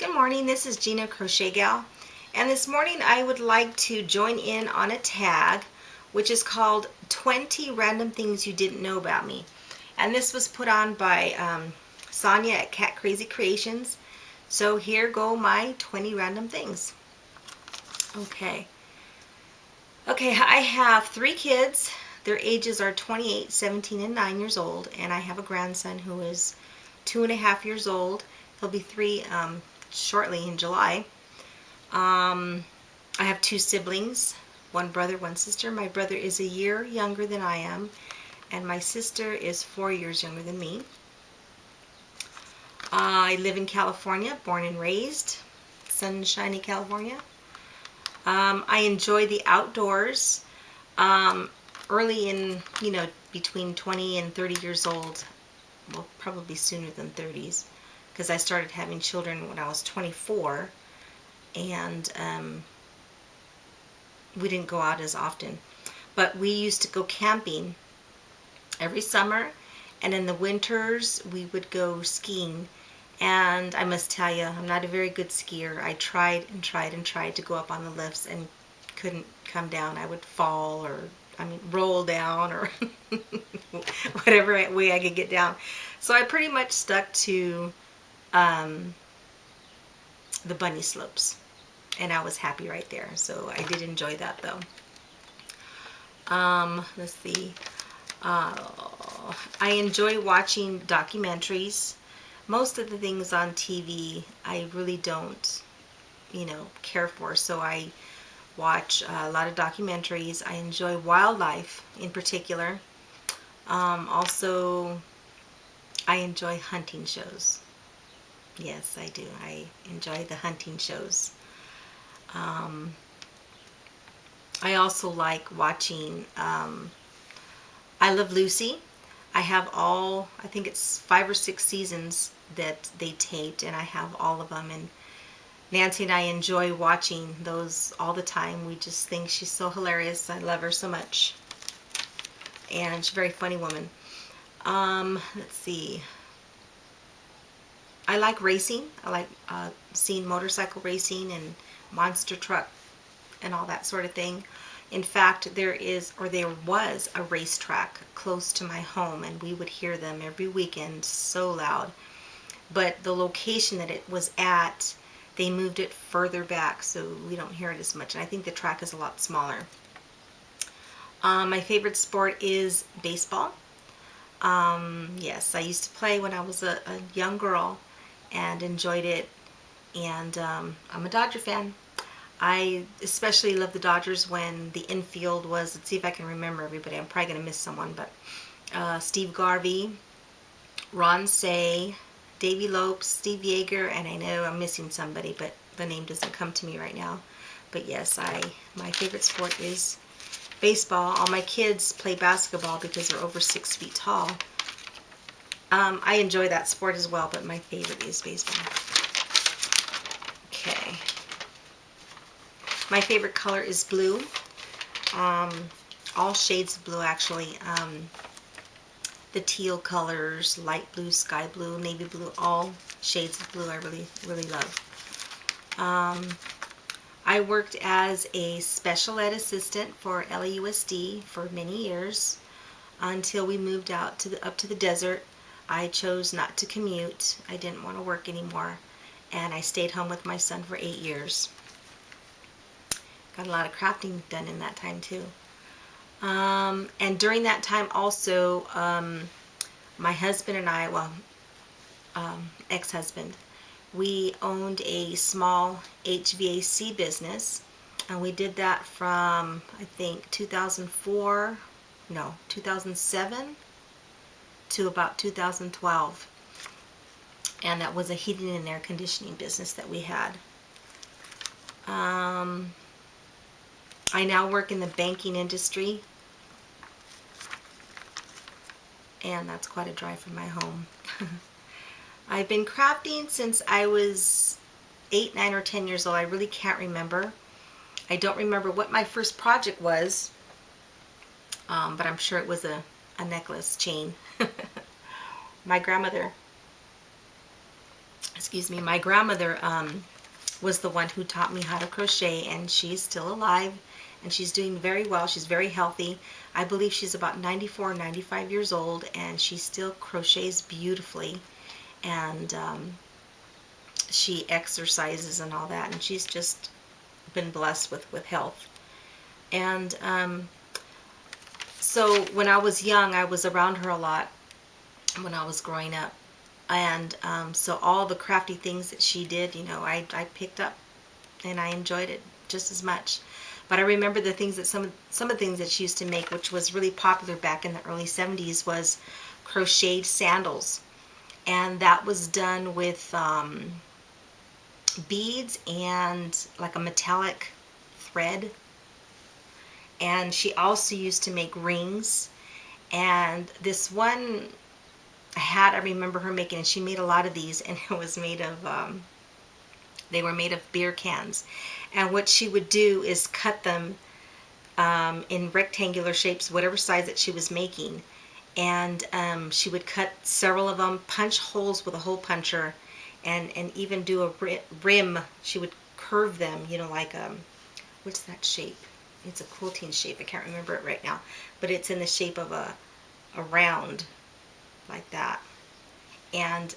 Good morning, this is Gina Crochet Gal, and this morning I would like to join in on a tag which is called 20 Random Things You Didn't Know About Me. And this was put on by Sonya at CatCrazyCreations. So here go my 20 random things. Okay, I have 3 kids. Their ages are 28, 17, and 9 years old, and I have a grandson who is 2.5 years old. He'll be 3 shortly in July. I have 2 siblings, 1 brother, 1 sister. My brother is a year younger than I am, and my sister is 4 years younger than me. I live in California, born and raised, sunshiny California. I enjoy the outdoors. Early in, between 20 and 30 years old, well, probably sooner than 30s, because I started having children when I was 24, and we didn't go out as often. But we used to go camping every summer, and in the winters we would go skiing. And I must tell you, I'm not a very good skier. I tried and tried and tried to go up on the lifts and couldn't come down. I would fall or roll down or whatever way I could get down. So I pretty much stuck to the bunny slopes, and I was happy right there. So I did enjoy that though. Let's see. I enjoy watching documentaries. Most of the things on TV I really don't, care for. So I watch a lot of documentaries. I enjoy wildlife in particular. Also, I enjoy hunting shows. Yes, I do. I enjoy the hunting shows. I also like watching I Love Lucy. I have I think it's 5 or 6 seasons that they taped, and I have all of them. And Nancy and I enjoy watching those all the time. We just think she's so hilarious. I love her so much. And she's a very funny woman. Let's see. I like racing. I like seeing motorcycle racing and monster truck and all that sort of thing. In fact, there was a racetrack close to my home, and we would hear them every weekend so loud. But the location that it was at, they moved it further back, so we don't hear it as much. And I think the track is a lot smaller. My favorite sport is baseball. Yes, I used to play when I was a young girl and enjoyed it. And I'm a Dodger fan. I especially love the Dodgers when the infield was, let's see if I can remember everybody. I'm probably going to miss someone, but Steve Garvey, Ron Say, Davey Lopes, Steve Yeager, and I know I'm missing somebody, but the name doesn't come to me right now. But yes, my favorite sport is baseball. All my kids play basketball because they're over 6 feet tall. I enjoy that sport as well, but my favorite is baseball. Okay. My favorite color is blue. All shades of blue, actually. The teal colors, light blue, sky blue, navy blue, all shades of blue I really, really love. I worked as a special ed assistant for LAUSD for many years until we moved out up to the desert. I chose not to commute. I didn't want to work anymore, and I stayed home with my son for 8 years. Got a lot of crafting done in that time too. And during that time also, my husband and I, ex-husband, we owned a small HVAC business, and we did that from, I think, 2007 to about 2012. And that was a heating and air conditioning business that we had. I now work in the banking industry, and that's quite a drive from my home. I've been crafting since I was 8, 9, or 10 years old. I really can't remember. I don't remember what my first project was, but I'm sure it was a necklace chain. My grandmother excuse me, my grandmother was the one who taught me how to crochet, and she's still alive, and she's doing very well. She's very healthy. I believe she's about 94, 95 years old, and she still crochets beautifully, and she exercises and all that, and she's just been blessed with health. And so when I was young, I was around her a lot when I was growing up. And so all the crafty things that she did, you know, I picked up, and I enjoyed it just as much. But I remember the things that some of the things that she used to make, which was really popular back in the early 70s, was crocheted sandals. And that was done with beads and like a metallic thread. And she also used to make rings. And this one hat I remember her making, and she made a lot of these, and it was made of they were made of beer cans. And what she would do is cut them in rectangular shapes, whatever size that she was making. And she would cut several of them, punch holes with a hole puncher, and even do a rim. She would curve them, you know, like what's that shape? It's a quilting shape. I can't remember it right now, but it's in the shape of a round, like that. And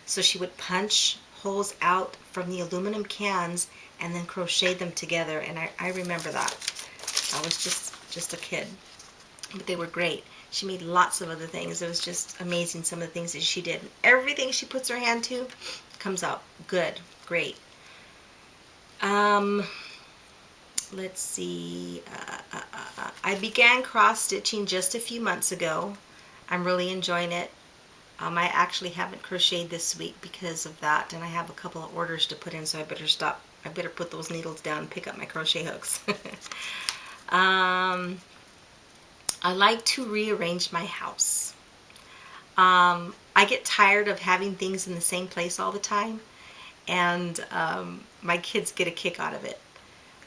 so she would punch holes out from the aluminum cans and then crochet them together. And I remember that. I was just a kid, but they were great. She made lots of other things. It was just amazing, some of the things that she did. Everything she puts her hand to comes out good, great. Let's see. I began cross stitching just a few months ago. I'm really enjoying it. I actually haven't crocheted this week because of that, and I have a couple of orders to put in, so I better stop. I better put those needles down and pick up my crochet hooks. I like to rearrange my house. I get tired of having things in the same place all the time, and my kids get a kick out of it.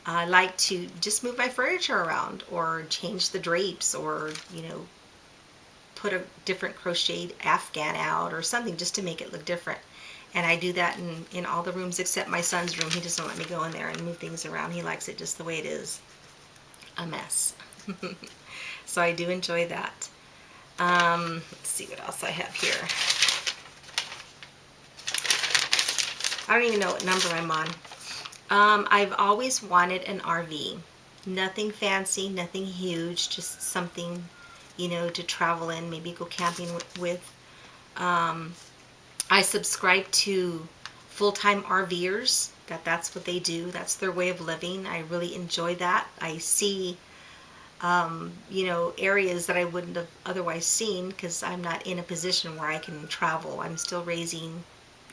I like to just move my furniture around, or change the drapes, or, you know, put a different crocheted afghan out or something, just to make it look different. And I do that in all the rooms except my son's room. He doesn't let me go in there and move things around. He likes it just the way it is, a mess. So I do enjoy that. Let's see what else I have here. I don't even know what number I'm on. I've always wanted an RV. Nothing fancy, nothing huge, just something, you know, to travel in, maybe go camping with. I subscribe to full-time RVers. That's what they do. That's their way of living. I really enjoy that. I see, you know, areas that I wouldn't have otherwise seen, because I'm not in a position where I can travel. I'm still raising,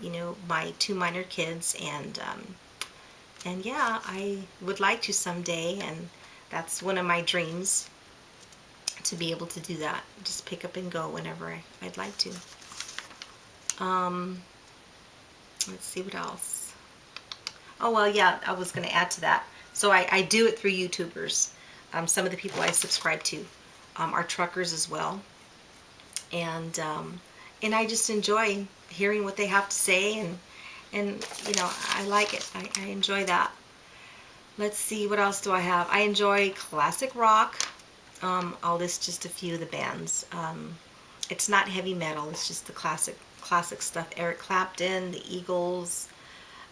you know, my 2 minor kids, and yeah, I would like to someday, and that's one of my dreams, to be able to do that. Just pick up and go whenever I'd like to. Let's see what else. Oh, well, yeah, I was going to add to that. So I do it through YouTubers. Some of the people I subscribe to are truckers as well. And I just enjoy hearing what they have to say, and you know, I like it. I enjoy that. Let's see, what else do I have? I enjoy classic rock. I'll list just a few of the bands. It's not heavy metal. It's just the classic stuff. Eric Clapton, the Eagles,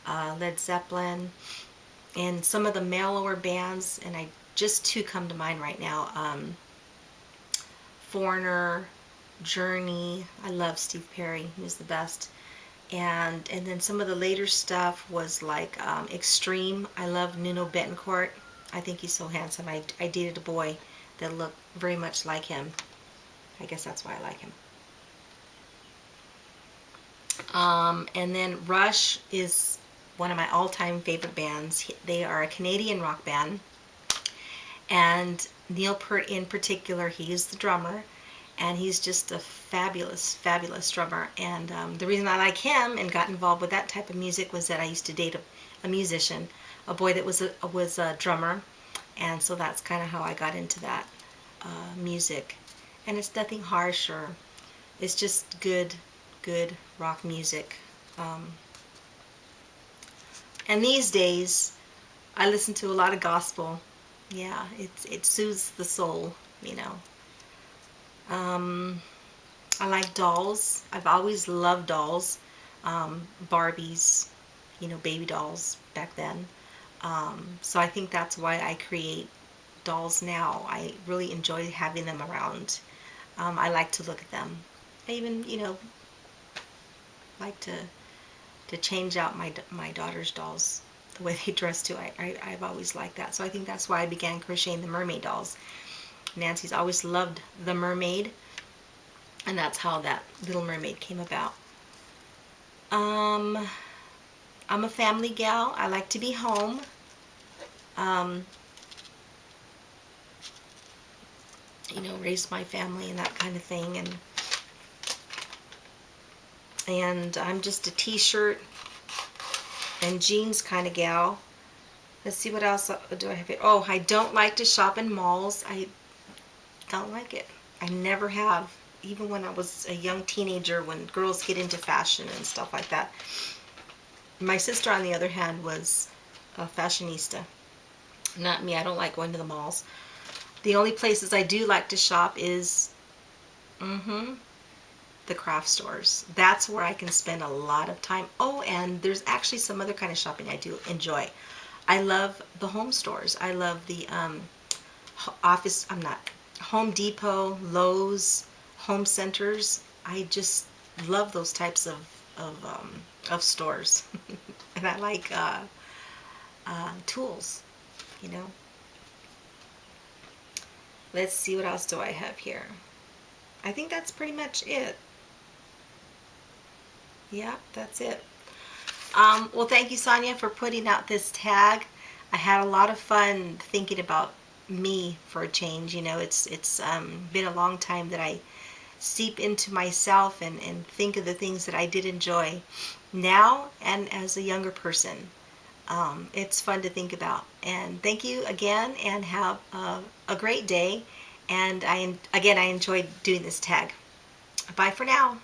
Led Zeppelin, and some of the mellower bands. And just two come to mind right now. Foreigner, Journey. I love Steve Perry. He was the best. And then some of the later stuff was like Extreme. I love Nuno Betancourt. I think he's so handsome. I dated a boy that looked very much like him. I guess that's why I like him. And then Rush is one of my all-time favorite bands. They are a Canadian rock band. And Neil Peart in particular, he is the drummer. And he's just a fabulous, fabulous drummer. And the reason I like him and got involved with that type of music was that I used to date a musician, a boy that was a drummer. And so that's kind of how I got into that music. And it's nothing harsh, or it's just good rock music. And these days, I listen to a lot of gospel. Yeah, it soothes the soul, you know. Um, I like dolls. I've always loved dolls. Barbies, you know, baby dolls back then. So I think that's why I create dolls now. I really enjoy having them around. I like to look at them. I even, you know, like to change out my daughter's dolls, the way they dress too. I've always liked that. So I think that's why I began crocheting the mermaid dolls. Nancy's always loved the mermaid, and that's how that Little Mermaid came about. Um, I'm a family gal. I like to be home. Um, you know, raise my family and that kind of thing. And I'm just a t-shirt and jeans kind of gal. Let's see what else do I have here. Oh, I don't like to shop in malls. I don't like it. I never have. Even when I was a young teenager, when girls get into fashion and stuff like that. My sister, on the other hand, was a fashionista. Not me. I don't like going to the malls. The only places I do like to shop is the craft stores. That's where I can spend a lot of time. Oh, and there's actually some other kind of shopping I do enjoy. I love the home stores. I love the Home Depot, Lowe's, home centers. I just love those types of stores. And I like tools, you know. Let's see, what else do I have here. I think that's pretty much it. Yeah, that's it. Well, thank you, Sonya, for putting out this tag. I had a lot of fun thinking about me for a change. You know, it's been a long time that I seep into myself and think of the things that I did enjoy now and as a younger person. It's fun to think about. And thank you again, and have a great day. And I enjoyed doing this tag. Bye for now.